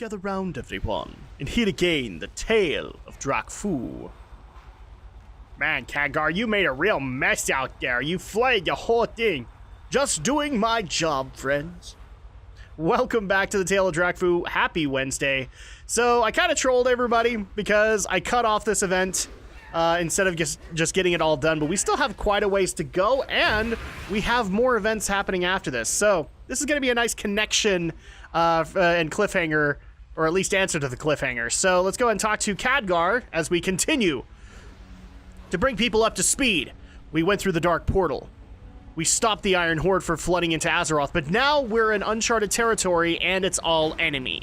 Gather round, everyone, and hear again the tale of Drakfu. Man, Khadgar, you made a real mess out there. You flayed the whole thing. Just doing my job, friends. Welcome back to the Tale of Drakfu. Happy Wednesday. So, I kind of trolled everybody because I cut off this event instead of just getting it all done, but we still have quite a ways to go, and we have more events happening after this. So, this is going to be a nice connection and cliffhanger, or at least answer to the cliffhanger. So, let's go ahead and talk to Khadgar as we continue. To bring people up to speed, we went through the Dark Portal. We stopped the Iron Horde from flooding into Azeroth, but now we're in uncharted territory and it's all enemy.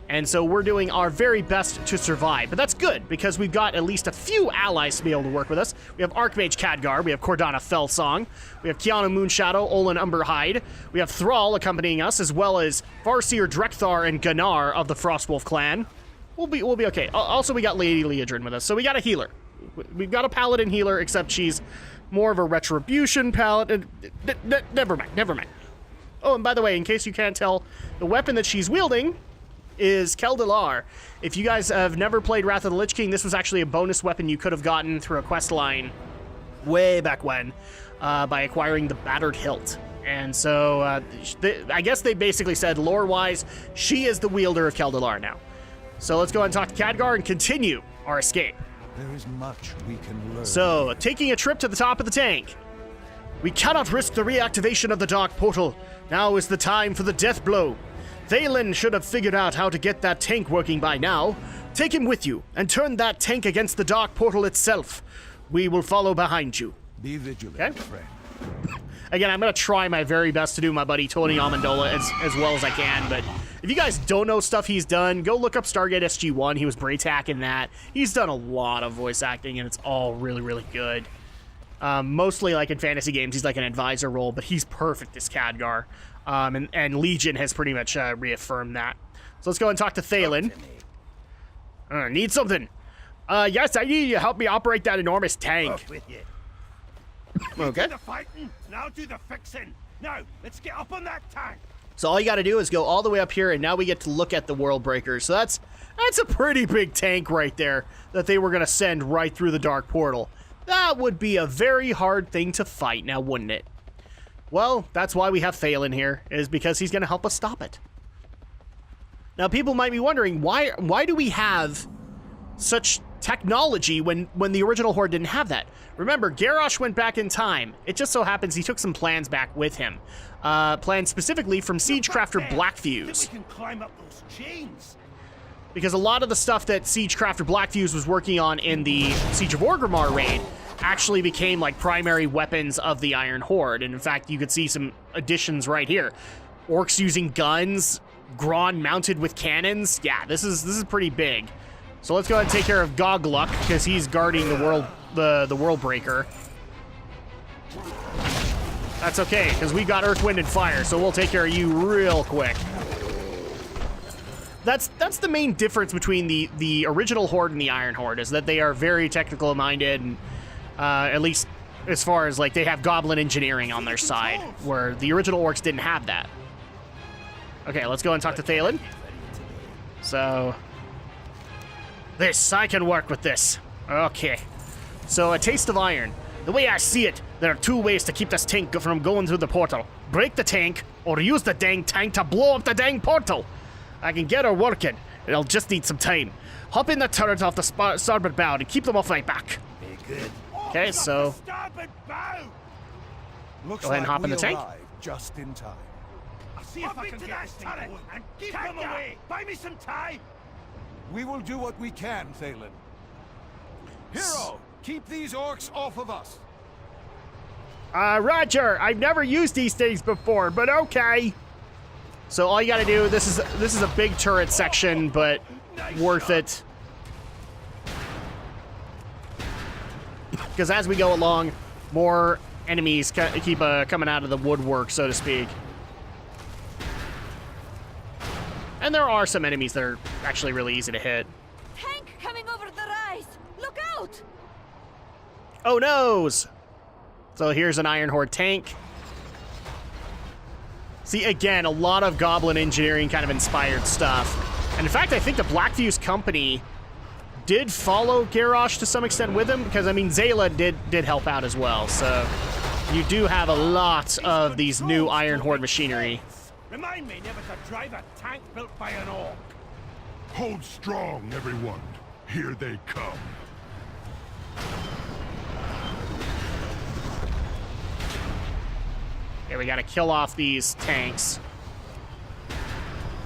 And so we're doing our very best to survive. But that's good, because we've got at least a few allies to be able to work with us. We have Archmage Khadgar, we have Cordana Fellsong, we have Kiana Moonshadow, Olin Umberhide, we have Thrall accompanying us, as well as Farseer Drekthar and Gunnar of the Frostwolf clan. We'll be okay. Also, we got Lady Leodrin with us, so we got a healer. We've got a paladin healer, except she's more of a retribution paladin. Never mind. Oh, and by the way, in case you can't tell, the weapon that she's wielding is Kel'Delar. If you guys have never played Wrath of the Lich King, this was actually a bonus weapon you could have gotten through a quest line way back when by acquiring the Battered Hilt. And so I guess they basically said, lore-wise, she is the wielder of Kel'Delar now. So let's go ahead and talk to Khadgar and continue our escape. There is much we can learn. So, taking a trip to the top of the tank. We cannot risk the reactivation of the Dark Portal. Now is the time for the death blow. Thalen should have figured out how to get that tank working by now. Take him with you and turn that tank against the Dark Portal itself. We will follow behind you. Be vigilant, okay? Friend. Again, I'm going to try my very best to do my buddy Tony Amendola as well as I can, but if you guys don't know stuff he's done, go look up Stargate SG-1. He was Braytac in that. He's done a lot of voice acting, and it's all really, really good. Mostly, like, in fantasy games, he's like an advisor role, but he's perfect as Khadgar. And Legion has pretty much reaffirmed that. So let's go and talk to Thalen. Need something. Yes, I need you to help me operate that enormous tank. Okay. Do the fighting, now do the fixing. Now, let's get up on that tank. So all you got to do is go all the way up here, and now we get to look at the World Breakers. So that's a pretty big tank right there that they were going to send right through the Dark Portal. That would be a very hard thing to fight now, wouldn't it? Well, that's why we have Thalen here, is because he's going to help us stop it. Now, people might be wondering, why do we have such technology when the original Horde didn't have that? Remember, Garrosh went back in time. It just so happens he took some plans back with him. Plans specifically from Siegecrafter Blackfuse. We can climb up those chains. Because a lot of the stuff that Siegecrafter Blackfuse was working on in the Siege of Orgrimmar raid actually became like primary weapons of the Iron Horde. And in fact, you could see some additions right here. Orcs using guns, Grond mounted with cannons. Yeah, this is pretty big. So let's go ahead and take care of Gogluk, because he's guarding the World Breaker. That's okay, because we've got Earth, Wind, and Fire, so we'll take care of you real quick. That's the main difference between the original Horde and the Iron Horde, is that they are very technical minded, and at least as far as like they have goblin engineering on their side, where the original orcs didn't have that. Okay, let's go and talk to Thalen. So I can work with this. Okay. So, a taste of iron. The way I see it, there are two ways to keep this tank from going through the portal. Break the tank, or use the dang tank to blow up the dang portal. I can get her working. It'll just need some time. Hop in the turret off the starboard bow and keep them off my back. Very good. Okay, so Looks go ahead and hop in the tank. Just in time. I'll see if I can get that turret and keep them away. Buy me some time. We will do what we can, Thalen. Hero, keep these orcs off of us. Roger. I've never used these things before, but okay. So all you gotta do, this is a big turret section, but worth it. Because as we go along, more enemies keep coming out of the woodwork, so to speak. And there are some enemies that are actually really easy to hit. Tank coming over the rise! Look out! Oh noes! So here's an Iron Horde tank. See, again, a lot of Goblin engineering kind of inspired stuff. And in fact, I think the Blackview's company did follow Garrosh to some extent with him, because I mean Zayla did help out as well. So you do have a lot of these new Iron Horde machinery. Remind me never to drive a tank built by an orc. Hold strong, everyone. Here they come. Okay, we gotta kill off these tanks,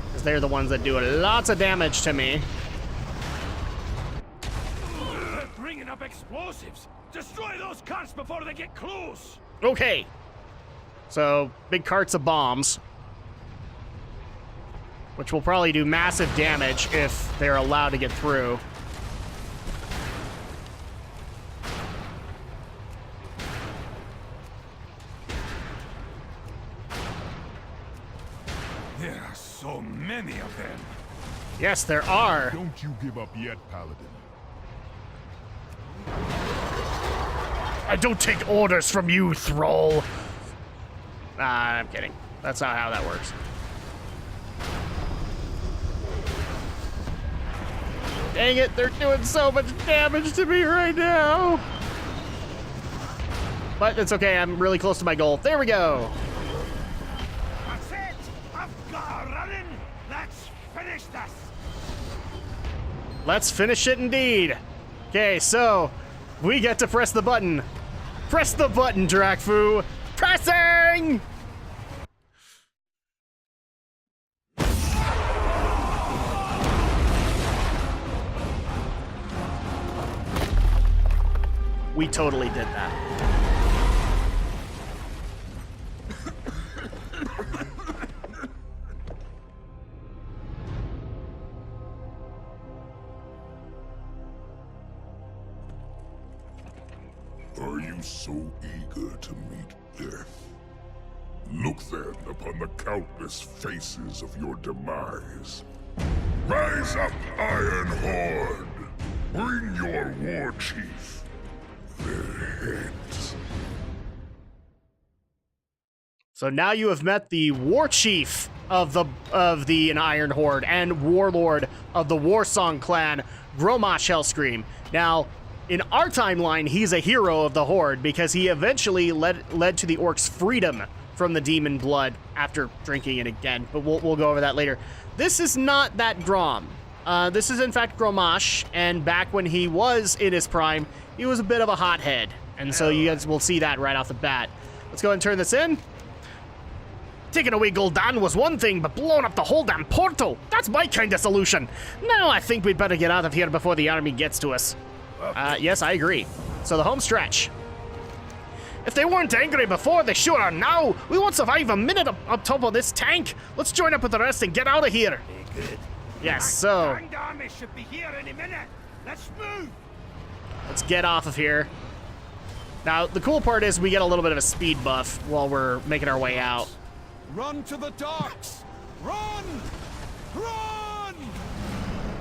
because they're the ones that do lots of damage to me. They're bringing up explosives. Destroy those carts before they get close. Okay. So, big carts of bombs, which will probably do massive damage if they're allowed to get through. There are so many of them. Yes, there are. Don't you give up yet, Paladin. I don't take orders from you, Thrall. Nah, I'm kidding. That's not how that works. Dang it, they're doing so much damage to me right now. But it's okay, I'm really close to my goal. There we go. That's it. I've got a running. Let's finish this. Let's finish it indeed. Okay, so we get to press the button. Press the button, Drakfu. Pressing! We totally did that. Are you so eager to meet death? Look then upon the countless faces of your demise. Rise up, Iron Horde! Bring your war chief their heads. So now you have met the war chief of the Iron Horde and warlord of the Warsong clan, Gromosh Hellscream. Now, in our timeline, he's a hero of the Horde because he eventually led to the orcs' freedom from the demon blood after drinking it again. But we'll go over that later. This is not that Grom. This is in fact Gromosh, and back when he was in his prime, he was a bit of a hothead. And so you guys will see that right off the bat. Let's go ahead and turn this in. Taking away Gul'dan was one thing, but blowing up the whole damn portal, that's my kind of solution. Now I think we'd better get out of here before the army gets to us. Yes, I agree. So the home stretch. If they weren't angry before, they sure are now. We won't survive a minute up top of this tank. Let's join up with the rest and get out of here. Good. Yes, so Grand army should be here any minute. Let's move. let's get off of here. Now, the cool part is we get a little bit of a speed buff while we're making our way out. Run to the docks! Run! Run!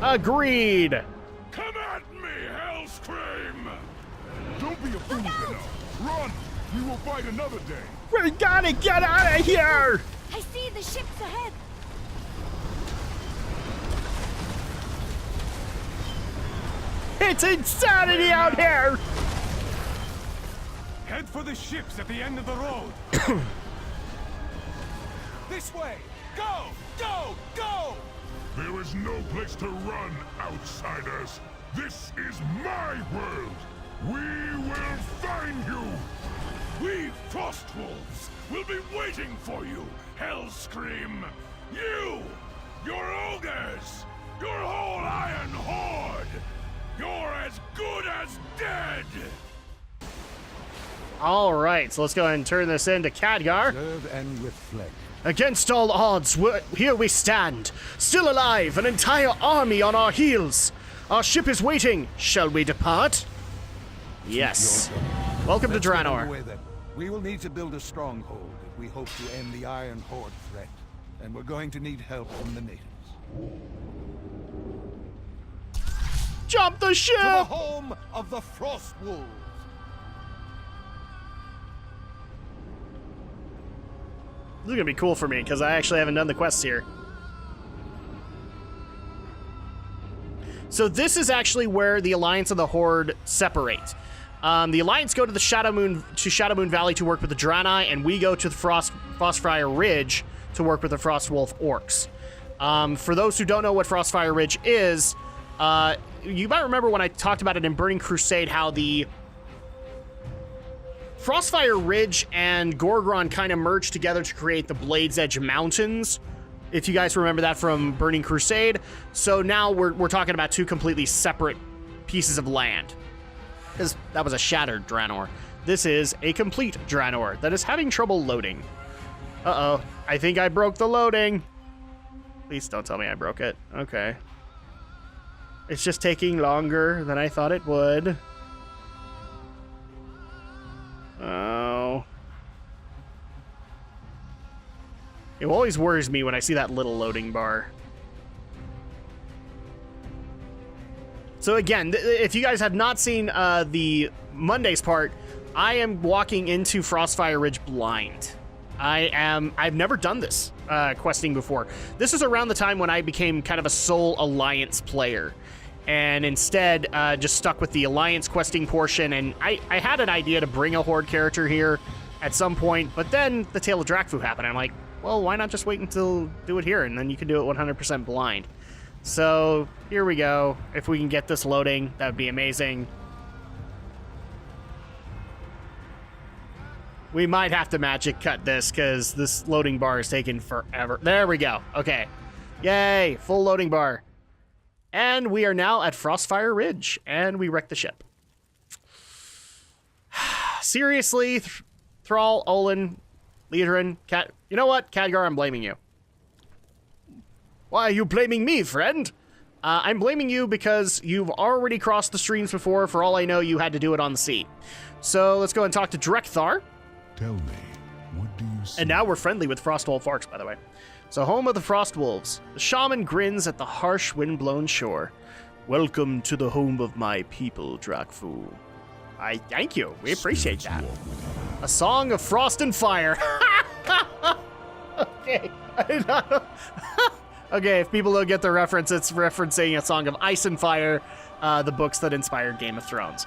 Agreed. Come at me, Hellscream! Don't be a fool now. Run! We will fight another day. We gotta get out of here. I see the ships ahead. It's insanity out here. Head for the ships at the end of the road. This way! Go! Go! Go! There is no place to run, outsiders. This is my world. We will find you. We Frostwolves will be waiting for you, Hellscream. You, your ogres, your whole Iron Horde. You're as good as dead. All right, so let's go ahead and turn this into Khadgar. Serve and reflect. Against all odds, here we stand, still alive, an entire army on our heels. Our ship is waiting. Shall we depart? Yes. Welcome to Let's get Draenor. underway then. We will need to build a stronghold if we hope to end the Iron Horde threat. And we're going to need help from the natives. Jump the ship! To the home of the Frostwolves! This is gonna be cool for me because I actually haven't done the quests here. So this is actually where the Alliance and the Horde separate. The Alliance go to the Shadow Moon Valley to work with the Draenor, and we go to the Frostfire Ridge to work with the Frostwolf Orcs. For those who don't know what Frostfire Ridge is, you might remember when I talked about it in Burning Crusade, how the Frostfire Ridge and Gorgron kind of merged together to create the Blade's Edge Mountains, if you guys remember that from Burning Crusade. So now we're talking about two completely separate pieces of land, because that was a shattered Draenor. This is a complete Draenor that is having trouble loading. Uh-oh, I think I broke the loading. Please don't tell me I broke it. Okay. It's just taking longer than I thought it would. Oh. It always worries me when I see that little loading bar. So again, if you guys have not seen the Monday's part, I am walking into Frostfire Ridge blind. I've never done this questing before. This is around the time when I became kind of a sole Alliance player, and instead just stuck with the Alliance questing portion. And I had an idea to bring a Horde character here at some point, but then the Tale of Drakfu happened. I'm like, well, why not just wait until do it here, and then you can do it 100% blind. So here we go. If we can get this loading, that would be amazing. We might have to magic cut this because this loading bar is taking forever. There we go. Okay. Yay. Full loading bar. And we are now at Frostfire Ridge, and we wrecked the ship. Seriously, Thrall, Olin, Leaderin, Cat. You know what? Khadgar, I'm blaming you. Why are you blaming me, friend? I'm blaming you because you've already crossed the streams before. For all I know, you had to do it on the sea. So let's go and talk to Drekthar. Tell me, what do you see? And now we're friendly with Frostwolf Orcs, by the way. So, home of the Frostwolves. The shaman grins at the harsh, wind-blown shore. Welcome to the home of my people, Drakfu. I thank you. We appreciate that. A song of frost and fire. Okay. I did not know. Okay, if people don't get the reference, it's referencing a song of Ice and Fire, the books that inspired Game of Thrones.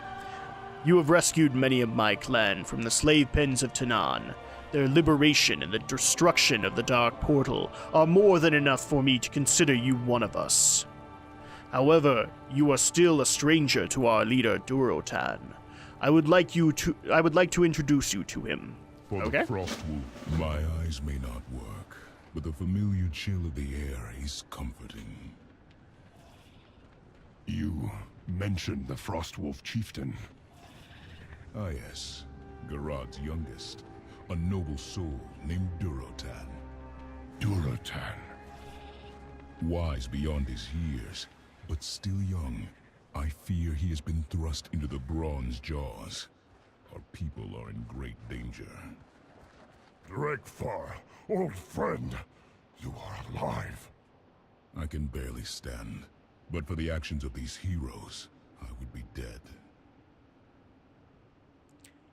You have rescued many of my clan from the slave pens of Tanaan. Their liberation and the destruction of the Dark Portal are more than enough for me to consider you one of us. However, you are still a stranger to our leader, Durotan. I would like to introduce you to him. For the Frostwolf, my eyes may not work, but the familiar chill of the air is comforting. You mentioned the Frostwolf chieftain. Ah yes, Garad's youngest, a noble soul named Durotan. Durotan. Wise beyond his years, but still young, I fear he has been thrust into the bronze jaws. Our people are in great danger. Drakthar, old friend, you are alive. I can barely stand, but for the actions of these heroes, I would be dead.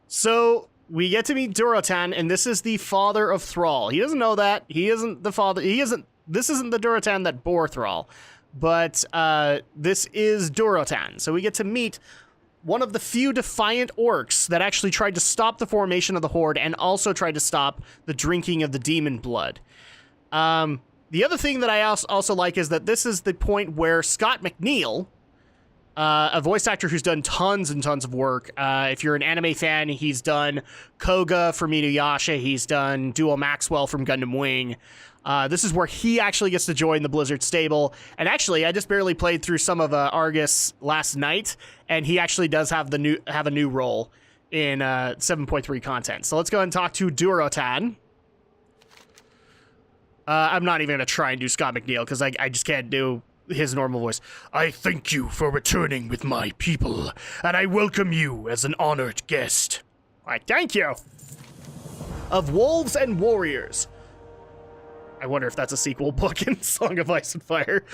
So, we get to meet Durotan, and this is the father of Thrall. He doesn't know that. He isn't the father. This isn't the Durotan that bore Thrall. But, this is Durotan. So we get to meet one of the few defiant orcs that actually tried to stop the formation of the Horde and also tried to stop the drinking of the demon blood. The other thing that I also like is that this is the point where Scott McNeil, a voice actor who's done tons and tons of work. If you're an anime fan, he's done Koga from Inuyasha. He's done Duo Maxwell from Gundam Wing. This is where he actually gets to join the Blizzard stable. And actually, I just barely played through some of Argus last night, and he actually does have a new role in 7.3 content. So let's go ahead and talk to Durotan. I'm not even going to try and do Scott McNeil because I just can't do his normal voice. I thank you for returning with my people, and I welcome you as an honored guest. Why, thank you. Of Wolves and Warriors. I wonder if that's a sequel book in Song of Ice and Fire.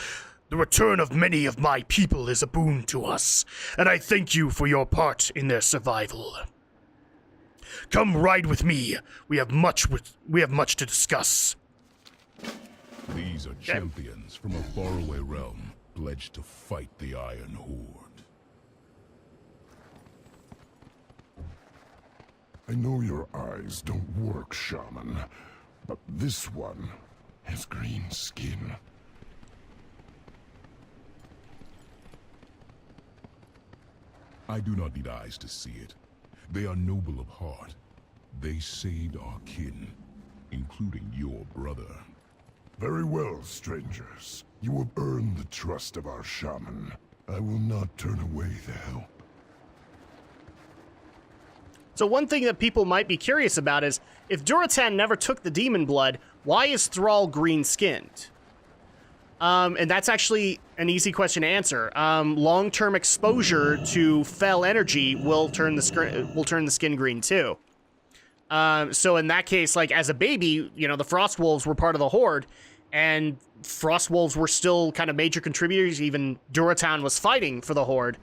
The return of many of my people is a boon to us, and I thank you for your part in their survival. Come ride with me. We have much to discuss. These are champions from a faraway realm, pledged courage to fight the Iron Horde. I know your eyes don't work, Shaman, but this one has green skin. I do not need eyes to see it. They are noble of heart. They saved our kin, including your brother. Very well, strangers. You have earned the trust of our shaman. I will not turn away the help. So one thing that people might be curious about is, if Durotan never took the demon blood, why is Thrall green-skinned? And that's actually an easy question to answer. Long-term exposure to fell energy will turn the skin green too. So in that case, like as a baby, you know, the Frost Wolves were part of the Horde, and Frost Wolves were still kind of major contributors. Even Durotan was fighting for the Horde.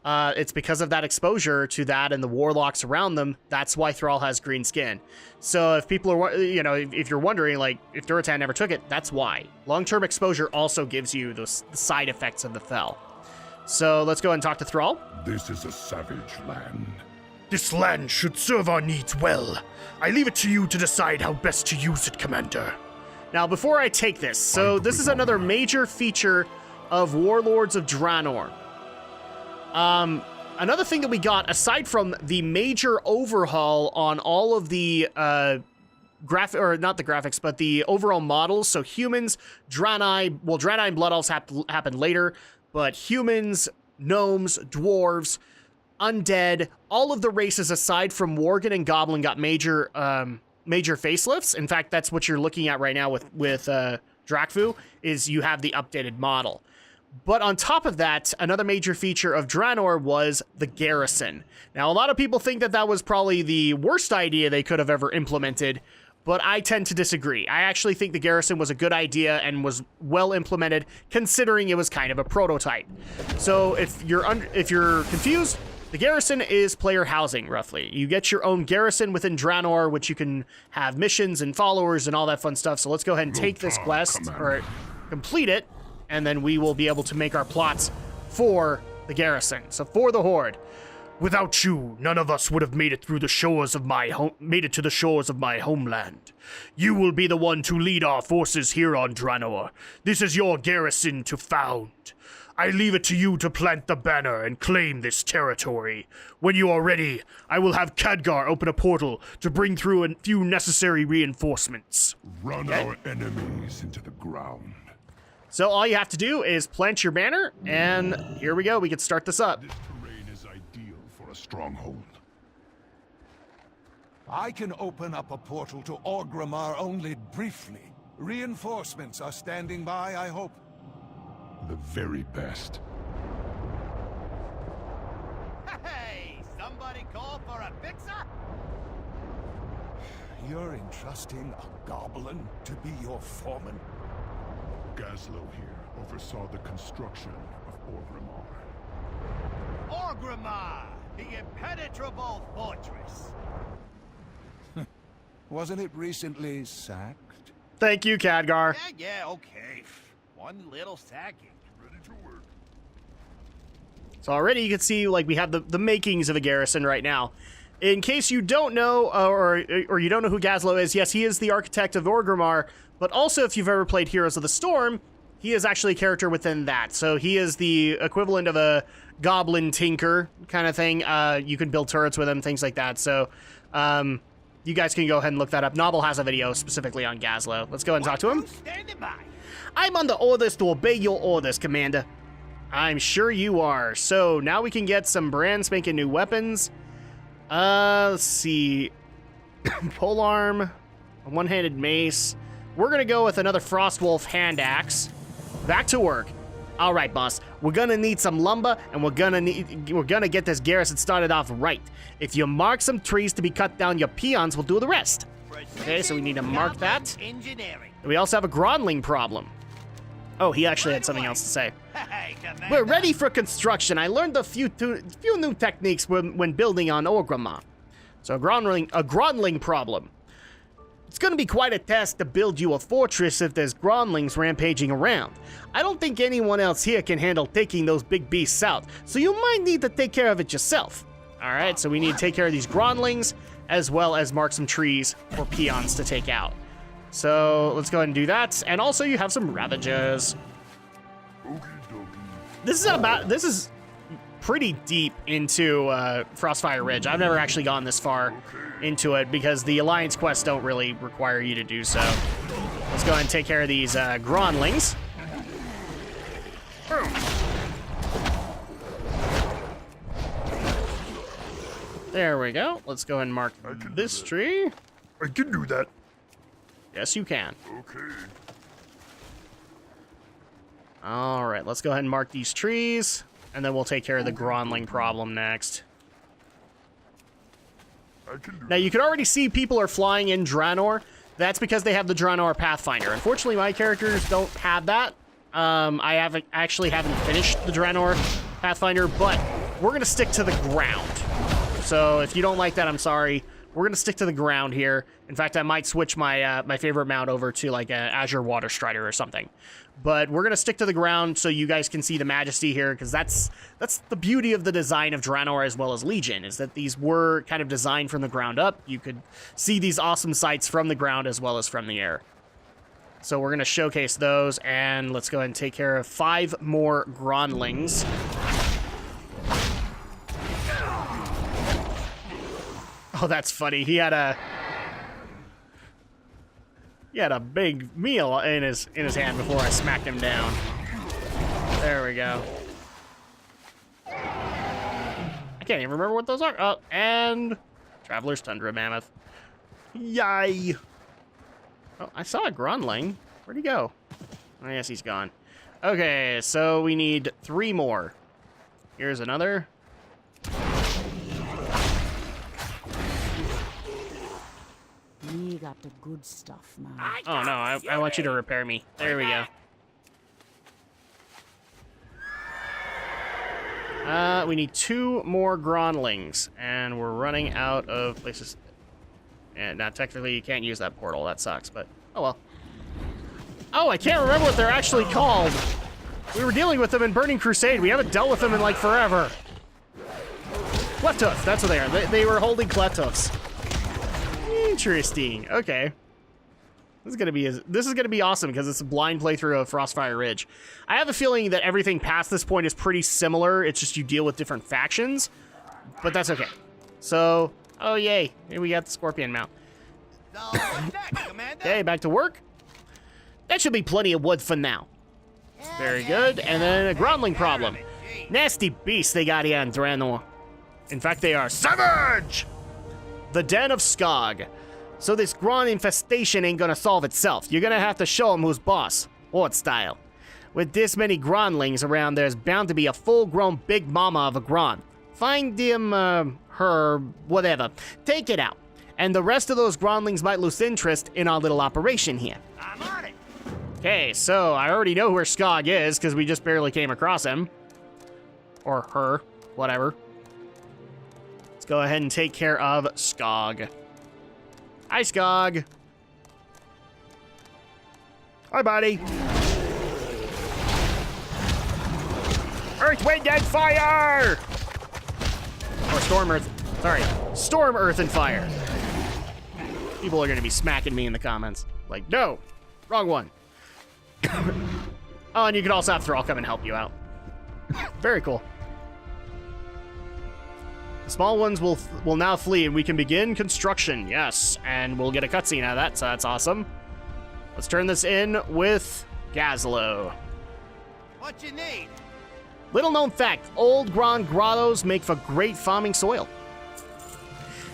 It's because of that exposure to that and the warlocks around them. That's why Thrall has green skin. So if people are, you know, if you're wondering, like, if Durotan never took it, that's why. Long-term exposure also gives you the side effects of the Fel. So let's go ahead and talk to Thrall. This is a savage land. This land should serve our needs well. I leave it to you to decide how best to use it, Commander. Now, before I take this, so this is another major feature of Warlords of Draenor. Another thing that we got, aside from the major overhaul on all of the, not the graphics, but the overall models, so humans, Draenei, well, Draenei and Blood Elves happened later, but humans, gnomes, dwarves, undead, all of the races aside from Worgen and Goblin got major facelifts. In fact, that's what you're looking at right now with Drakfu, is you have the updated model. But on top of that, another major feature of Draenor was the garrison. Now, a lot of people think that that was probably the worst idea they could have ever implemented, but I tend to disagree. I actually think the garrison was a good idea and was well implemented, considering it was kind of a prototype. So if you're confused, the garrison is player housing, roughly. You get your own garrison within Draenor, which you can have missions and followers and all that fun stuff. So let's go ahead and take this quest, or complete it, and then we will be able to make our plots for the garrison. So for the Horde. Without you, none of us would have made it through the shores of my to the shores of my homeland. You will be the one to lead our forces here on Draenor. This is your garrison to found. I leave it to you to plant the banner and claim this territory. When you are ready, I will have Khadgar open a portal to bring through a few necessary reinforcements. Run our enemies into the ground. So all you have to do is plant your banner, and here we go. We can start this up. This terrain is ideal for a stronghold. I can open up a portal to Orgrimmar only briefly. Reinforcements are standing by, I hope. The very best. Hey, somebody call for a fixer? You're entrusting a goblin to be your foreman? Gazlo here oversaw the construction of Orgrimmar. Orgrimmar, the impenetrable fortress. Wasn't it recently sacked? Thank you, Khadgar. Yeah, okay. One little sacking. Ready to work. So already you can see, like, we have the makings of a garrison right now. In case you don't know, or you don't know who Gazlo is, yes, he is the architect of Orgrimmar, but also if you've ever played Heroes of the Storm, he is actually a character within that. So he is the equivalent of a goblin tinker kind of thing. You can build turrets with him, things like that. So you guys can go ahead and look that up. Novel has a video specifically on Gazlo. Let's go and talk to him. Standing by. I'm under orders to obey your orders, Commander. I'm sure you are. So now we can get some brand spanking new weapons. Let's see. Polearm, a one-handed mace. We're gonna go with another Frostwolf hand axe. Back to work. All right, boss. We're gonna need some lumber, and we're gonna get this garrison started off right. If you mark some trees to be cut down, your peons will do the rest. Okay, so we need to mark that. Engineering. We also have a Gronling problem. Oh, he actually had something else to say. Hey, Commander. We're ready for construction. I learned a few new techniques when building on Orgrimmar. So a Gronling problem. It's gonna be quite a task to build you a fortress if there's Gronlings rampaging around. I don't think anyone else here can handle taking those big beasts out, so you might need to take care of it yourself. Alright, so we need to take care of these Gronlings, as well as mark some trees for peons to take out. So let's go ahead and do that. And also you have some Ravagers. This is pretty deep into Frostfire Ridge. I've never actually gone this far into it because the Alliance quests don't really require you to do so. Let's go ahead and take care of these Gronlings. Boom. There we go. Let's go ahead and mark this tree. I can do that. Yes, you can. Okay. All right, let's go ahead and mark these trees, and then we'll take care of the Gronling problem next. Now, you can already see people are flying in Draenor. That's because they have the Draenor Pathfinder. Unfortunately, my characters don't have that. I actually haven't finished the Draenor Pathfinder, but we're going to stick to the ground. So if you don't like that, I'm sorry. We're going to stick to the ground here. In fact, I might switch my my favorite mount over to like a Azure Water Strider or something. But we're going to stick to the ground so you guys can see the majesty here, because that's the beauty of the design of Draenor as well as Legion, is that these were kind of designed from the ground up. You could see these awesome sights from the ground as well as from the air. So we're going to showcase those, and let's go ahead and take care of 5 more Gronlings. Oh, that's funny. He had a big meal in his hand before I smacked him down. There we go. I can't even remember what those are. Oh, and Traveler's Tundra Mammoth. Yay! Oh, I saw a Gronling. Where'd he go? I guess he's gone. Okay, so we need 3 more. Here's another. We got the good stuff, man. Oh no, I want you to repair me. There we go. We need 2 more Gronlings, and we're running out of places. And now technically you can't use that portal. That sucks, but oh well. Oh, I can't remember what they're actually called. We were dealing with them in Burning Crusade. We haven't dealt with them in like forever. Cleftoofs, that's what they are. They were holding Cleftoofs. Interesting. Okay. This is gonna be awesome because it's a blind playthrough of Frostfire Ridge. I have a feeling that everything past this point is pretty similar. It's just you deal with different factions, but that's okay. So, oh yay, here we got the Scorpion mount. Okay, back to work. That should be plenty of wood for now. Very good. And then a Gronling problem. Nasty beasts they got here on Draenor. In fact, they are savage. The Den of Skog. So this Gron infestation ain't gonna solve itself. You're gonna have to show him who's boss. Horde style. With this many Gronlings around, there's bound to be a full-grown big mama of a Gron. Find him, her, whatever. Take it out. And the rest of those Gronlings might lose interest in our little operation here. I'm on it. Okay, so I already know where Skog is, because we just barely came across him. Or her, whatever. Let's go ahead and take care of Skog. Hi, Skog. Hi, buddy. Earth, wind, and fire! Or storm, earth. Sorry. Storm, earth, and fire. People are going to be smacking me in the comments. Like, no. Wrong one. Oh, and you can also have Thrall come and help you out. Very cool. The small ones will now flee, and we can begin construction. Yes, and we'll get a cutscene out of that, so that's awesome. Let's turn this in with Gazlo. What you need? Little known fact, old Gron grottos make for great farming soil.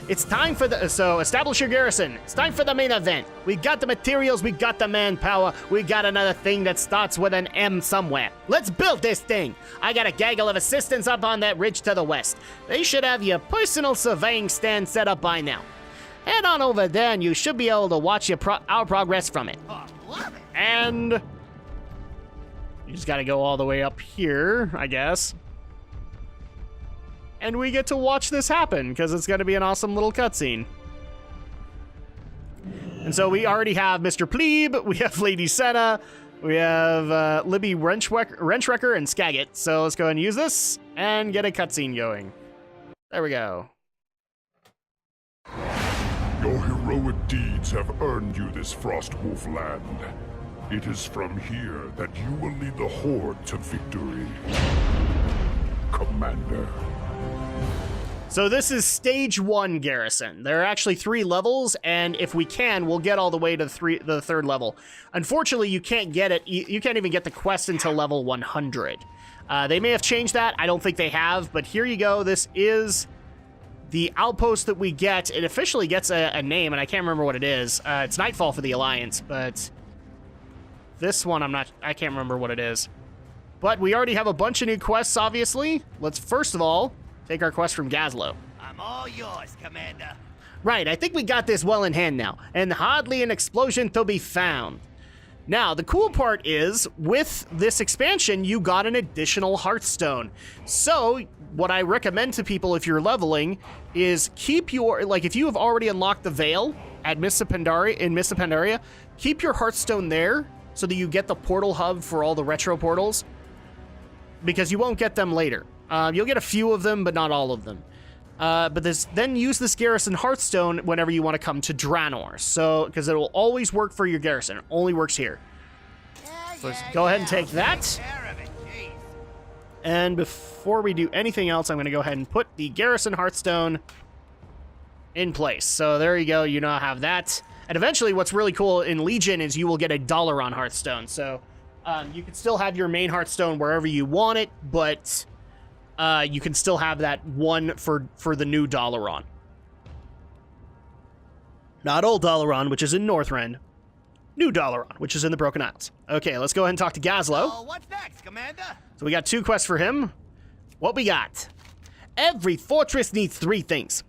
It's time for so establish your garrison. It's time for the main event. We got the materials, we got the manpower, we got another thing that starts with an M somewhere. Let's build this thing. I got a gaggle of assistants up on that ridge to the west. They should have your personal surveying stand set up by now. Head on over there and you should be able to watch our progress from it. Oh, love it. And you just gotta go all the way up here, I guess. And we get to watch this happen, because it's going to be an awesome little cutscene. And so we already have Mr. Plebe, we have Lady Senna, we have Libby Wrenchwrecker, and Skagit. So let's go ahead and use this and get a cutscene going. There we go. Your heroic deeds have earned you this Frostwolf land. It is from here that you will lead the Horde to victory. Commander. So this is stage 1 garrison. There are actually 3 levels, and if we can, we'll get all the way to the 3rd level. Unfortunately, you can't get it. You can't even get the quest until level 100. They may have changed that. I don't think they have, but here you go. This is the outpost that we get. It officially gets a name, and I can't remember what it is. It's Nightfall for the Alliance, but this one I can't remember what it is. But we already have a bunch of new quests, obviously. Let's first of all take our quest from Gazlo. I'm all yours, Commander. Right, I think we got this well in hand now, and hardly an explosion to be found. Now, the cool part is, with this expansion, you got an additional Hearthstone. So, what I recommend to people if you're leveling is keep your, like, if you have already unlocked the Veil at Mists of Pandaria, keep your Hearthstone there so that you get the portal hub for all the retro portals, because you won't get them later. You'll get a few of them, but not all of them. But then use this garrison Hearthstone whenever you want to come to Draenor. So, because it will always work for your garrison. It only works here. So let's go ahead and take that. And before we do anything else, I'm going to go ahead and put the garrison Hearthstone in place. So there you go. You now have that. And eventually, what's really cool in Legion is you will get $1 on Hearthstone. So you can still have your main Hearthstone wherever you want it, but you can still have that one for the new Dalaran. Not old Dalaran, which is in Northrend. New Dalaran, which is in the Broken Isles. Okay, let's go ahead and talk to Gazlo. Oh, what's next, Commander? So we got 2 quests for him. What we got? Every fortress needs 3 things.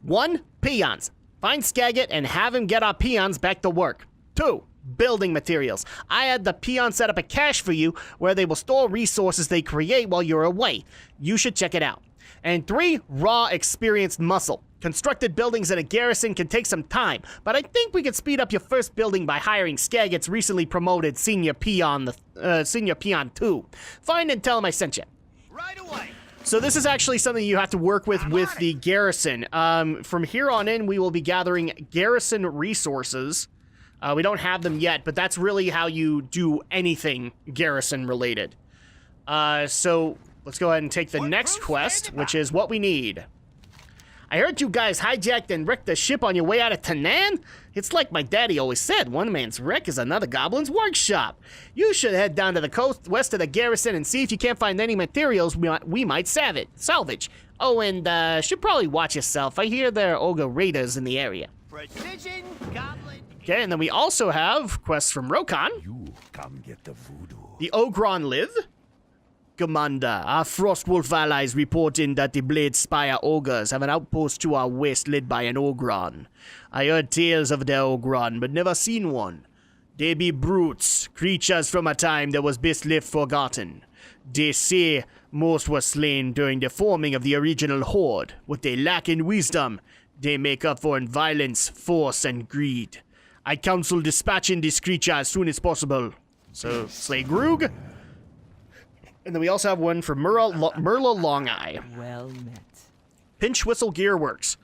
1, peons. Find Skagit and have him get our peons back to work. 2, building materials. I had the peon set up a cache for you where they will store resources they create while you're away. You should check it out. And 3, raw experienced muscle. Constructed buildings in a garrison can take some time, but I think we could speed up your first building by hiring Skagit's recently promoted Senior Peon 2. Find and tell him I sent you. Right away. So this is actually something you have to work with the garrison. From here on in, we will be gathering garrison resources. We don't have them yet, but that's really how you do anything garrison related. So let's go ahead and take the next quest, which is what we need. I heard you guys hijacked and wrecked the ship on your way out of Tanaan. It's like my daddy always said, one man's wreck is another goblin's workshop. You should head down to the coast west of the garrison and see if you can't find any materials we might salvage. Oh, and should probably watch yourself. I hear there are ogre raiders in the area. Precision goblin. Okay, and then we also have quests from Rokan. You come get the voodoo. The Ogron live. Commander, our Frostwolf allies reporting that the Blade Spire ogres have an outpost to our west led by an Ogron. I heard tales of their Ogron, but never seen one. They be brutes, creatures from a time that was best left forgotten. They say most were slain during the forming of the original Horde. What they lack in wisdom, they make up for in violence, force, and greed. I counsel dispatching this creature as soon as possible. So, slay Grug. And then we also have one for Merla Longeye. Well met. Pinch Whistle Gearworks.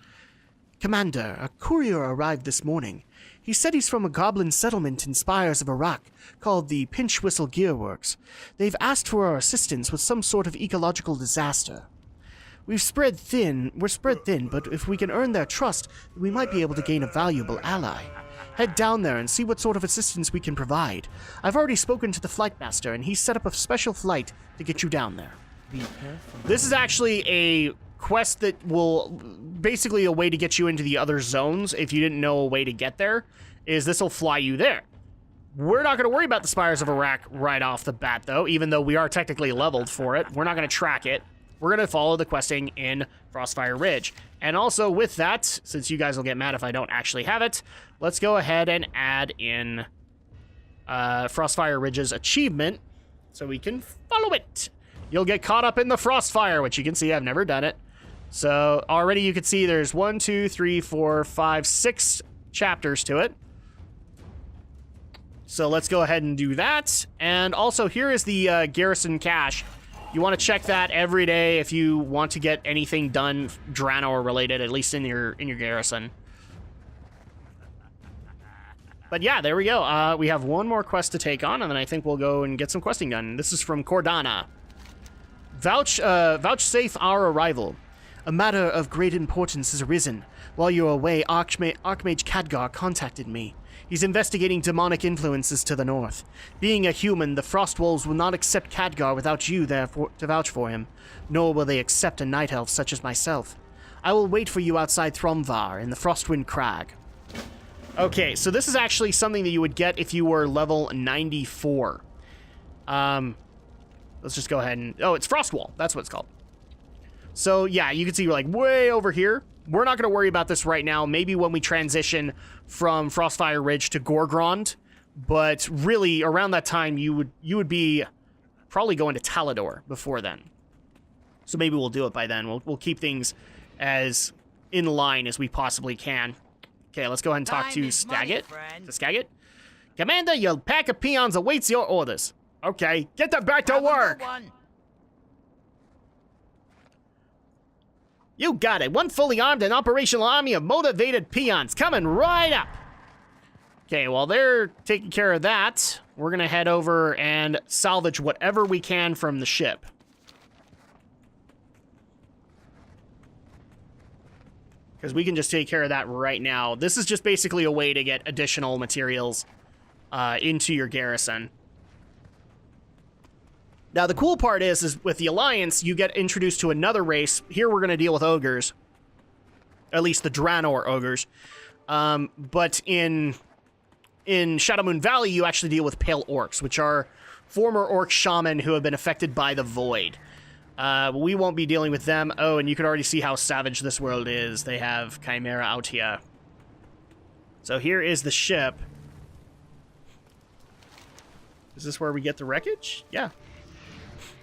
Commander, a courier arrived this morning. He said he's from a goblin settlement in Spires of Iraq called the Pinch Whistle Gearworks. They've asked for our assistance with some sort of ecological disaster. We're spread thin, but if we can earn their trust, we might be able to gain a valuable ally. Head down there and see what sort of assistance we can provide. I've already spoken to the flight master, and he's set up a special flight to get you down there. Be careful. This is actually a quest that will, basically a way to get you into the other zones. If you didn't know a way to get there, is this will fly you there. We're not going to worry about the Spires of Iraq right off the bat, though, even though we are technically leveled for it. We're not going to track it. We're going to follow the questing in Frostfire Ridge. And also with that, since you guys will get mad if I don't actually have it, let's go ahead and add in Frostfire Ridge's achievement so we can follow it. You'll get caught up in the Frostfire, which you can see I've never done it. So already you can see there's 1, 2, 3, 4, 5, 6 chapters to it. So let's go ahead and do that. And also, here is the garrison cache. You want to check that every day if you want to get anything done Draenor related, at least in your garrison. But yeah, there we go. We have one more quest to take on, and then I think we'll go and get some questing done. This is from Cordana. Vouchsafe our arrival. A matter of great importance has arisen. While you were away, Archmage Khadgar contacted me. He's investigating demonic influences to the north. Being a human, the Frostwolves will not accept Khadgar without you there to vouch for him, nor will they accept a night elf such as myself. I will wait for you outside Thromvar in the Frostwind Crag. Okay, so this is actually something that you would get if you were level 94. Let's just go ahead and... Oh, it's Frostwall. That's what it's called. So, yeah, you can see we're like way over here. We're not going to worry about this right now. Maybe when we transition from Frostfire Ridge to Gorgrond. But really, around that time, you would be probably going to Talador before then. So maybe we'll do it by then. We'll keep things as in line as we possibly can. Okay, let's go ahead and talk to Skagit. Skagit? Commander, your pack of peons awaits your orders. Okay, get them back to work. You got it. One fully armed and operational army of motivated peons coming right up. Okay, while they're taking care of that, we're going to head over and salvage whatever we can from the ship. Because we can just take care of that right now. This is just basically a way to get additional materials into your garrison. Now, the cool part is with the Alliance, you get introduced to another race. Here, we're going to deal with ogres. At least the Draenor ogres. But in Shadowmoon Valley, you actually deal with Pale Orcs, which are former Orc shaman who have been affected by the Void. We won't be dealing with them. Oh, and you can already see how savage this world is. They have Chimera out here. So here is the ship. Is this where we get the wreckage? Yeah.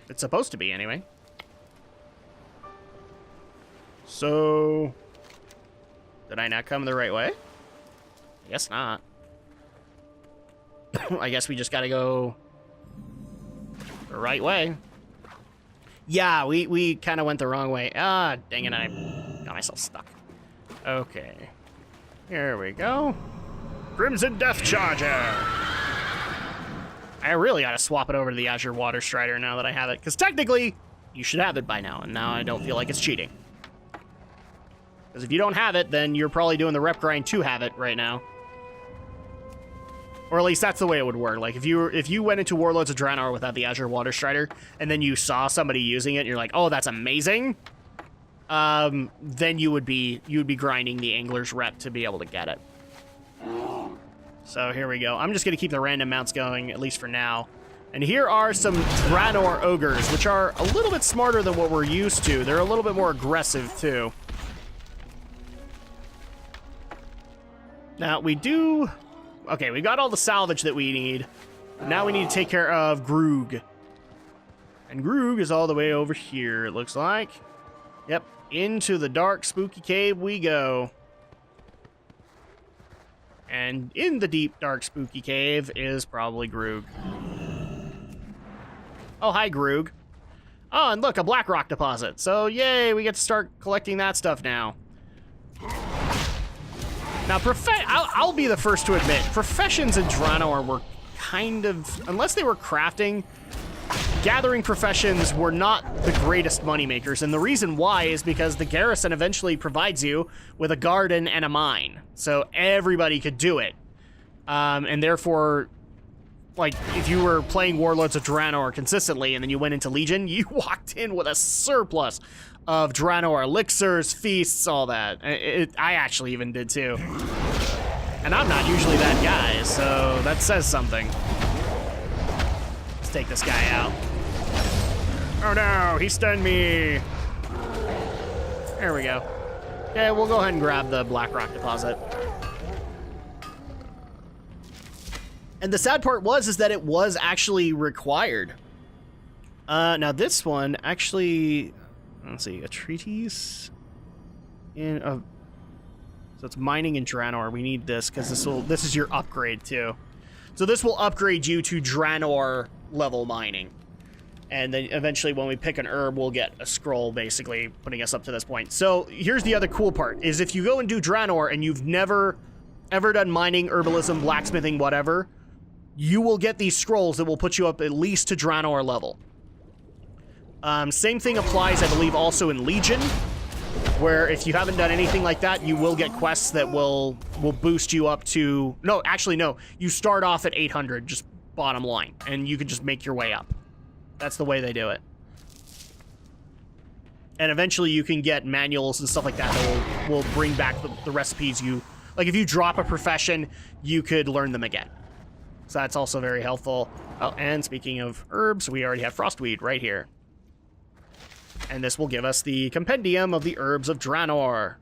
It's supposed to be, anyway. So... Did I not come the right way? I guess not. I guess we just gotta go the right way. Yeah, we kind of went the wrong way. Ah, dang it, I got myself stuck. Okay. Here we go. Crimson Death Charger! I really ought to swap it over to the Azure Water Strider now that I have it, because technically, you should have it by now, and now I don't feel like it's cheating. Because if you don't have it, then you're probably doing the rep grind to have it right now. Or at least that's the way it would work. Like, if you went into Warlords of Draenor without the Azure Water Strider, and then you saw somebody using it, and you're like, oh, that's amazing, then you would be grinding the Angler's rep to be able to get it. So here we go. I'm just going to keep the random mounts going, at least for now. And here are some Draenor ogres, which are a little bit smarter than what we're used to. They're a little bit more aggressive, too. Now, we do... Okay, we got all the salvage that we need. Now we need to take care of Grug. And Grug is all the way over here, it looks like. Yep, into the dark, spooky cave we go. And in the deep, dark, spooky cave is probably Grug. Oh, hi, Grug. Oh, and look, a black rock deposit. So, yay, we get to start collecting that stuff now. Now, I'll be the first to admit, professions in Draenor were kind of, unless they were crafting, gathering professions were not the greatest moneymakers. And the reason why is because the garrison eventually provides you with a garden and a mine. So everybody could do it. And therefore, like, if you were playing Warlords of Draenor consistently and then you went into Legion, you walked in with a surplus of Draenor elixirs, feasts, all that. I actually even did too. And I'm not usually that guy, so that says something. Let's take this guy out. Oh no, he stunned me. There we go. Okay, we'll go ahead and grab the black rock deposit. And the sad part is that it was actually required. Now this one actually, let's see, a treatise in a, so it's mining in Draenor. We need this because this is your upgrade too. So this will upgrade you to Draenor level mining. And then eventually when we pick an herb, we'll get a scroll, basically, putting us up to this point. So here's the other cool part, is if you go and do Draenor and you've never, ever done mining, herbalism, blacksmithing, whatever, you will get these scrolls that will put you up at least to Draenor level. Same thing applies, I believe, also in Legion, where if you haven't done anything like that, you will get quests that will boost you up to... No, actually, no. You start off at 800, just bottom line, and you can just make your way up. That's the way they do it. And eventually you can get manuals and stuff like that that will bring back the recipes you... Like, if you drop a profession, you could learn them again. So that's also very helpful. Oh, and speaking of herbs, we already have Frostweed right here. And this will give us the Compendium of the Herbs of Draenor.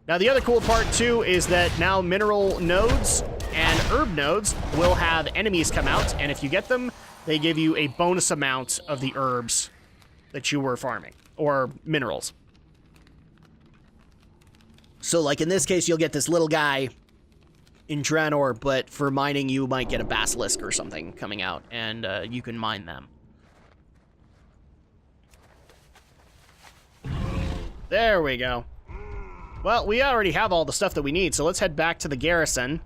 Now, the other cool part, too, is that now mineral nodes and herb nodes will have enemies come out, and if you get them, they give you a bonus amount of the herbs that you were farming, or minerals. So, like in this case, you'll get this little guy in Draenor, but for mining, you might get a basilisk or something coming out, and you can mine them. There we go. Well, we already have all the stuff that we need, so let's head back to the garrison,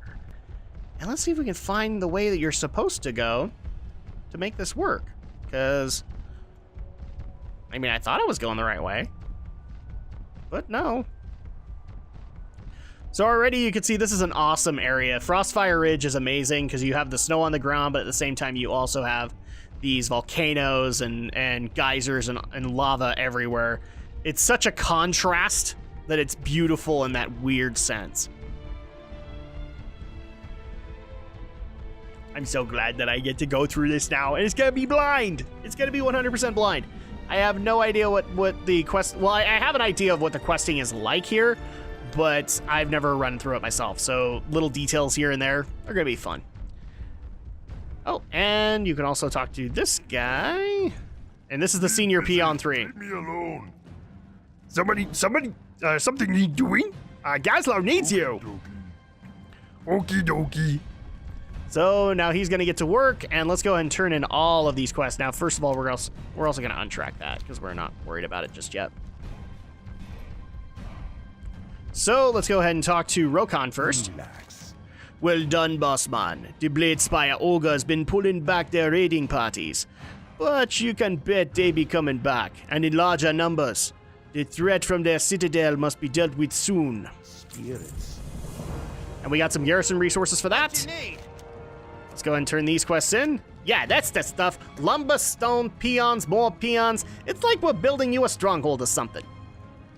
and let's see if we can find the way that you're supposed to go to make this work, because, I mean, I thought I was going the right way, but no. So already you can see this is an awesome area. Frostfire Ridge is amazing because you have the snow on the ground, but at the same time you also have these volcanoes and geysers and lava everywhere. It's such a contrast that it's beautiful in that weird sense. I'm so glad that I get to go through this now, and it's gonna be blind. It's gonna be 100% blind. I have no idea what the quest... Well, I have an idea of what the questing is like here, but I've never run through it myself, so little details here and there are gonna be fun. Oh, and you can also talk to this guy, and this is the senior peon 3. Leave me alone. Something need doing? Gazlow needs you. Okie dokie. So now he's gonna get to work, and let's go ahead and turn in all of these quests. Now, first of all, we're also gonna untrack that because we're not worried about it just yet. So let's go ahead and talk to Rokon first. Relax. Well done, boss man. The Bladespire Ogre's been pulling back their raiding parties, but you can bet they be coming back, and in larger numbers. The threat from their citadel must be dealt with soon. Spirits. And we got some garrison resources for that. Let's go ahead and turn these quests in. Yeah, that's the stuff. Lumber, stone, peons, more peons. It's like we're building you a stronghold or something.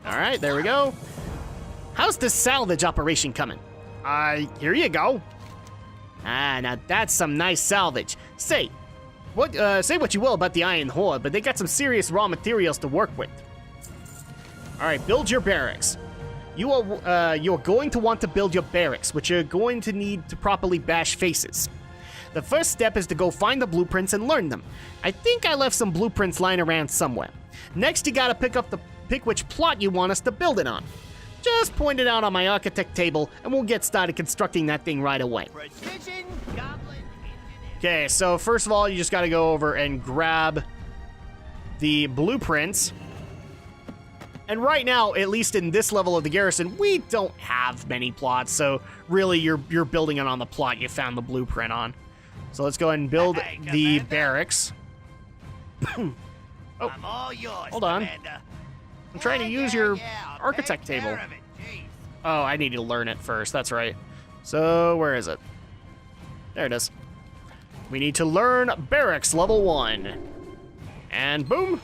All right, there we go. How's the salvage operation coming? Here you go. Now that's some nice salvage. Say what you will about the Iron Horde, but they got some serious raw materials to work with. All right, build your barracks. You're going to want to build your barracks, which you're going to need to properly bash faces. The first step is to go find the blueprints and learn them. I think I left some blueprints lying around somewhere. Next, you gotta pick which plot you want us to build it on. Just point it out on my architect table, and we'll get started constructing that thing right away. Precision Goblin Engineer. Okay, so first of all, you just gotta go over and grab the blueprints. And right now, at least in this level of the garrison, we don't have many plots, so really you're building it on the plot you found the blueprint on. So let's go ahead and build the barracks. I'm all yours, hold on. Commander. I'm trying to use your I'll architect take table. care of it. Jeez. Oh, I need to learn it first, that's right. So, where is it? There it is. We need to learn barracks level 1. And boom.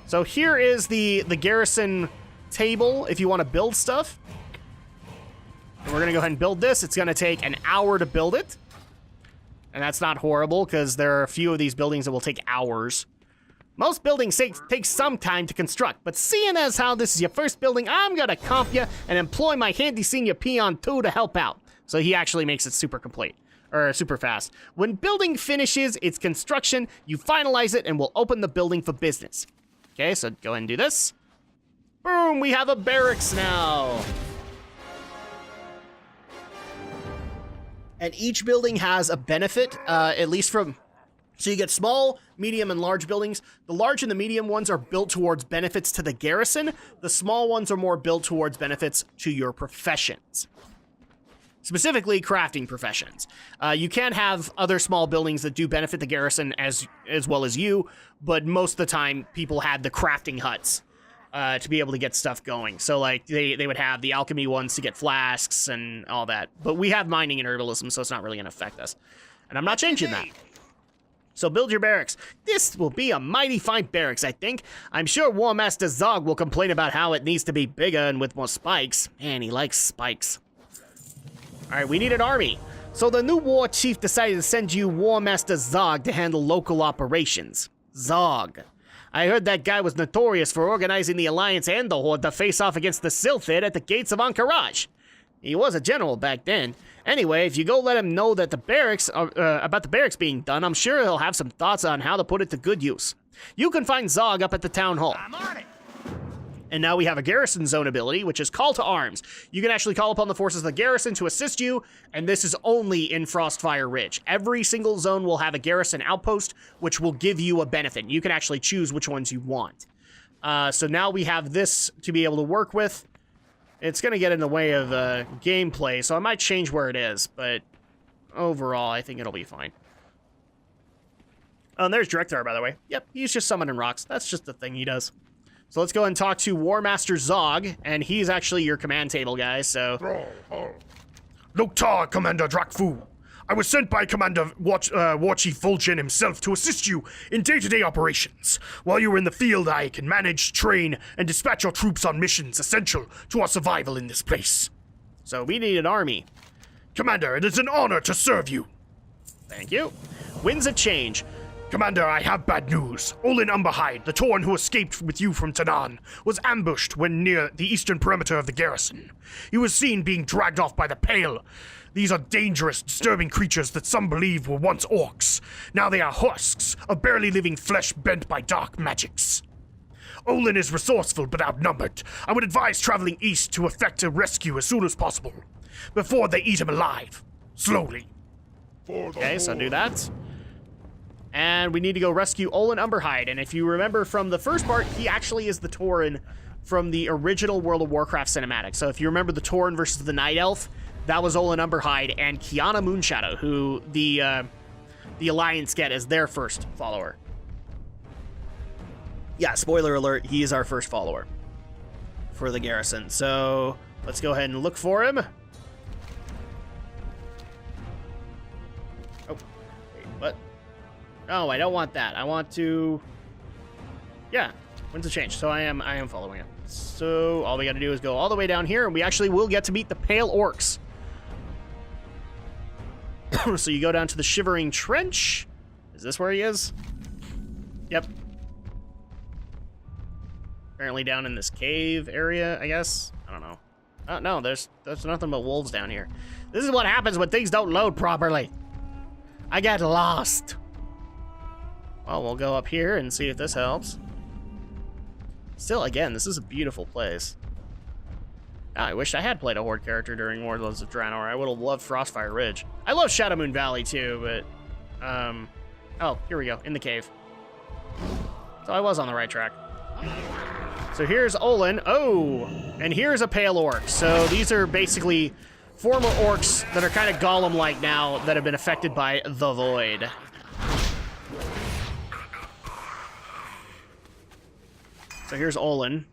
So here is the garrison table if you want to build stuff. And we're gonna go ahead and build this. It's gonna take an hour to build it. And that's not horrible, because there are a few of these buildings that will take hours. Most buildings take some time to construct, but seeing as how this is your first building, I'm gonna comp you and employ my handy senior peon 2 to help out. So he actually makes it super complete, or super fast. When building finishes its construction, you finalize it and we'll open the building for business. Okay, so go ahead and do this. Boom, we have a barracks now. And each building has a benefit, at least from... So you get small, medium, and large buildings. The large and the medium ones are built towards benefits to the garrison. The small ones are more built towards benefits to your professions. Specifically, crafting professions. You can have other small buildings that do benefit the garrison as well as you, but most of the time, people had the crafting huts to be able to get stuff going. So, like, they would have the alchemy ones to get flasks and all that. But we have mining and herbalism, so it's not really going to affect us. And I'm not changing that. So build your barracks. This will be a mighty fine barracks, I think. I'm sure War Master Zog will complain about how it needs to be bigger and with more spikes. Man, he likes spikes. All right, we need an army. So the new war chief decided to send you War Master Zog to handle local operations. Zog. I heard that guy was notorious for organizing the Alliance and the Horde to face off against the Sylphid at the gates of Ankaraj. He was a general back then. Anyway, if you go let him know that the barracks about the barracks being done, I'm sure he'll have some thoughts on how to put it to good use. You can find Zog up at the town hall. I'm on it. And now we have a garrison zone ability, which is Call to Arms. You can actually call upon the forces of the garrison to assist you, and this is only in Frostfire Ridge. Every single zone will have a garrison outpost, which will give you a benefit. You can actually choose which ones you want. So now we have this to be able to work with. It's going to get in the way of gameplay, so I might change where it is, but overall, I think it'll be fine. Oh, and there's Drakthar, by the way. Yep, he's just summoning rocks. That's just the thing he does. So let's go and talk to War Master Zog, and he's actually your command table guy, so... Loktar, Commander Drakfu. I was sent by Commander War Chief Vol'jin himself to assist you in day-to-day operations. While you are in the field, I can manage, train, and dispatch your troops on missions essential to our survival in this place. So we need an army. Commander, it is an honor to serve you. Thank you. Winds of Change. Commander, I have bad news. Olin Umberhide, the Tauren who escaped with you from Tanaan, was ambushed when near the eastern perimeter of the garrison. He was seen being dragged off by the Pale. These are dangerous, disturbing creatures that some believe were once orcs. Now they are husks of barely living flesh bent by dark magics. Olin is resourceful but outnumbered. I would advise traveling east to effect a rescue as soon as possible, before they eat him alive. Slowly. Okay, so do that. And we need to go rescue Olin Umberhide. And if you remember from the first part, he actually is the Tauren from the original World of Warcraft cinematic. So if you remember the Tauren versus the Night Elf, that was Olin Umberhide and Kiana Moonshadow, who the Alliance get as their first follower. Yeah, spoiler alert, he is our first follower for the garrison. So let's go ahead and look for him. Oh, wait, what? No, I don't want that. I want to... Yeah, when's the change? So I am following him. So all we got to do is go all the way down here, and we actually will get to meet the Pale Orcs. So you go down to the Shivering Trench. Is this where he is? Yep. Apparently down in this cave area, I guess. I don't know. Oh, no, there's nothing but wolves down here. This is what happens when things don't load properly. I got lost. Well, we'll go up here and see if this helps. Still, again, this is a beautiful place. I wish I had played a Horde character during Warlords of Draenor. I would have loved Frostfire Ridge. I love Shadowmoon Valley, too, but... Oh, here we go, in the cave. So I was on the right track. So here's Olin. Oh, and here's a Pale Orc. So these are basically former orcs that are kind of Golem-like now that have been affected by the Void. So here's Olin.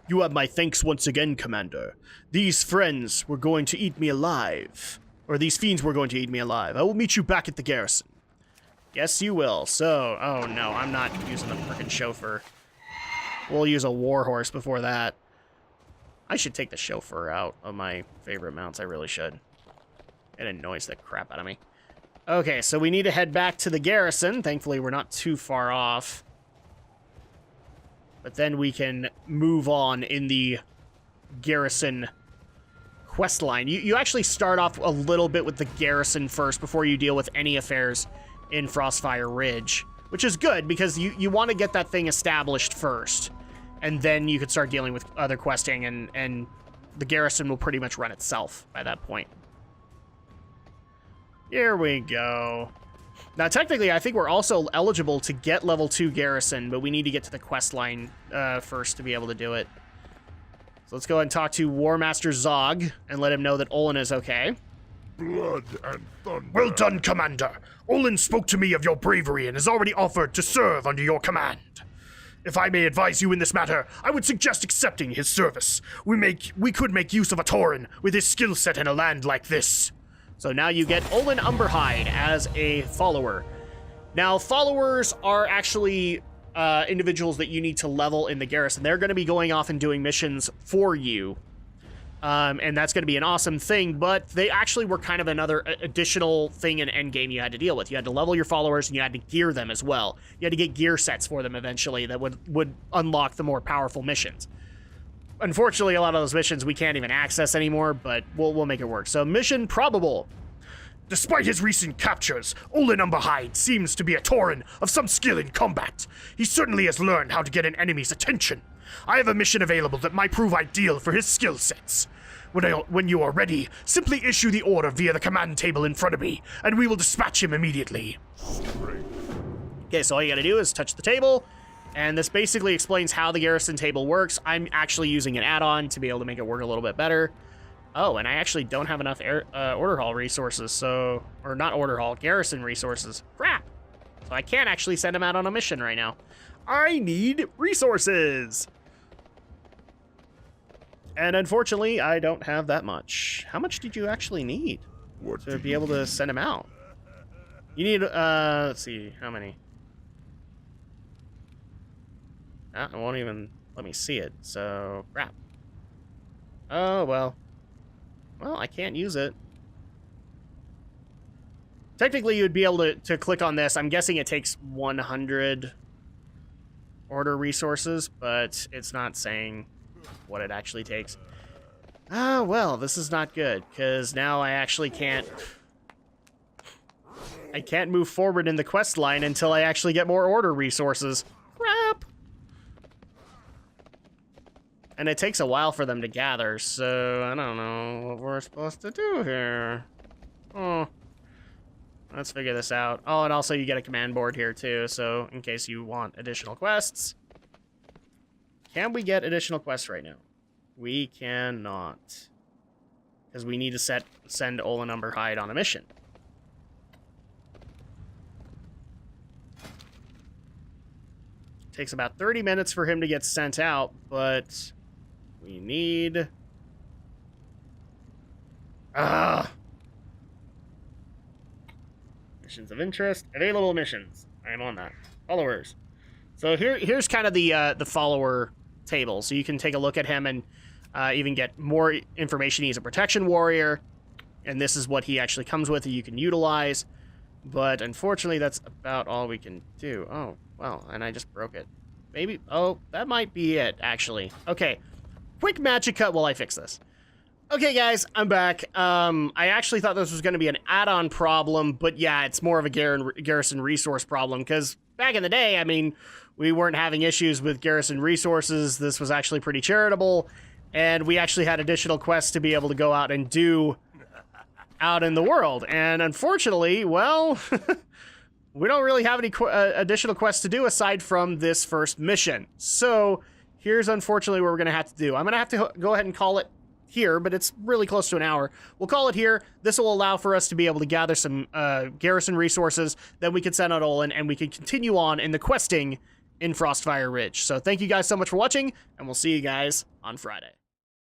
You have my thanks once again, Commander. These friends were going to eat me alive. Or these fiends were going to eat me alive. I will meet you back at the garrison. Yes, you will. So, oh no, I'm not using the frickin' chauffeur. We'll use a warhorse before that. I should take the chauffeur out of my favorite mounts. I really should. It annoys the crap out of me. Okay, so we need to head back to the garrison. Thankfully, we're not too far off. But then we can move on in the garrison quest line. You actually start off a little bit with the garrison first before you deal with any affairs in Frostfire Ridge, which is good because you want to get that thing established first. And then you can start dealing with other questing and the garrison will pretty much run itself by that point. Here we go. Now, technically, I think we're also eligible to get level 2 garrison, but we need to get to the quest line first to be able to do it. So let's go ahead and talk to War Master Zog and let him know that Olin is okay. Blood and thunder. Well done, Commander. Olin spoke to me of your bravery and has already offered to serve under your command. If I may advise you in this matter, I would suggest accepting his service. We could make use of a Tauren with his skill set in a land like this. So now you get Olin Umberhide as a follower. Now, followers are actually individuals that you need to level in the garrison. They're going to be going off and doing missions for you. And that's going to be an awesome thing, but they actually were kind of another additional thing in endgame you had to deal with. You had to level your followers, and you had to gear them as well. You had to get gear sets for them eventually that would unlock the more powerful missions. Unfortunately, a lot of those missions we can't even access anymore, but we'll make it work. So, mission probable. Despite his recent captures, Olin Umberhide seems to be a Tauren of some skill in combat. He certainly has learned how to get an enemy's attention. I have a mission available that might prove ideal for his skill sets. When you are ready, simply issue the order via the command table in front of me, and we will dispatch him immediately. Okay, so all you gotta do is touch the table, and this basically explains how the garrison table works. I'm actually using an add-on to be able to make it work a little bit better. Oh, and I actually don't have enough order hall resources, so... Or not order hall, garrison resources. Crap! So I can't actually send him out on a mission right now. I need resources! And unfortunately, I don't have that much. How much did you actually need to be able to send him out? You need, let's see, how many? It won't even let me see it, so crap. Oh, well. Well, I can't use it. Technically, you'd be able to click on this. I'm guessing it takes 100 order resources, but it's not saying what it actually takes. Ah, well, this is not good, because now I actually can't... I can't move forward in the quest line until I actually get more order resources. Crap! And it takes a while for them to gather, so I don't know what we're supposed to do here. Oh. Let's figure this out. Oh, and also you get a command board here too, so in case you want additional quests. Can we get additional quests right now? We cannot. Because we need to send Olin Umberhide on a mission. Takes about 30 minutes for him to get sent out, but we need... Missions of interest. Available missions. I am on that. Followers. So here's kind of the follower table. So you can take a look at him and even get more information. He's a protection warrior, and this is what he actually comes with that you can utilize. But unfortunately, that's about all we can do. Oh, well, and I just broke it. Maybe, oh, that might be it, actually. Okay, quick magic cut while I fix this. Okay, guys, I'm back. I actually thought this was going to be an add-on problem, but yeah, it's more of a garrison resource problem, because back in the day, I mean, we weren't having issues with garrison resources. This was actually pretty charitable, and we actually had additional quests to be able to go out and do out in the world. And unfortunately, well, we don't really have any additional quests to do aside from this first mission. So here's unfortunately what we're going to have to do. I'm going to have to go ahead and call it here, but it's really close to an hour. We'll call it here. This will allow for us to be able to gather some garrison resources. Then we can send out Olin, and we can continue on in the questing in Frostfire Ridge. So thank you guys so much for watching, and we'll see you guys on Friday.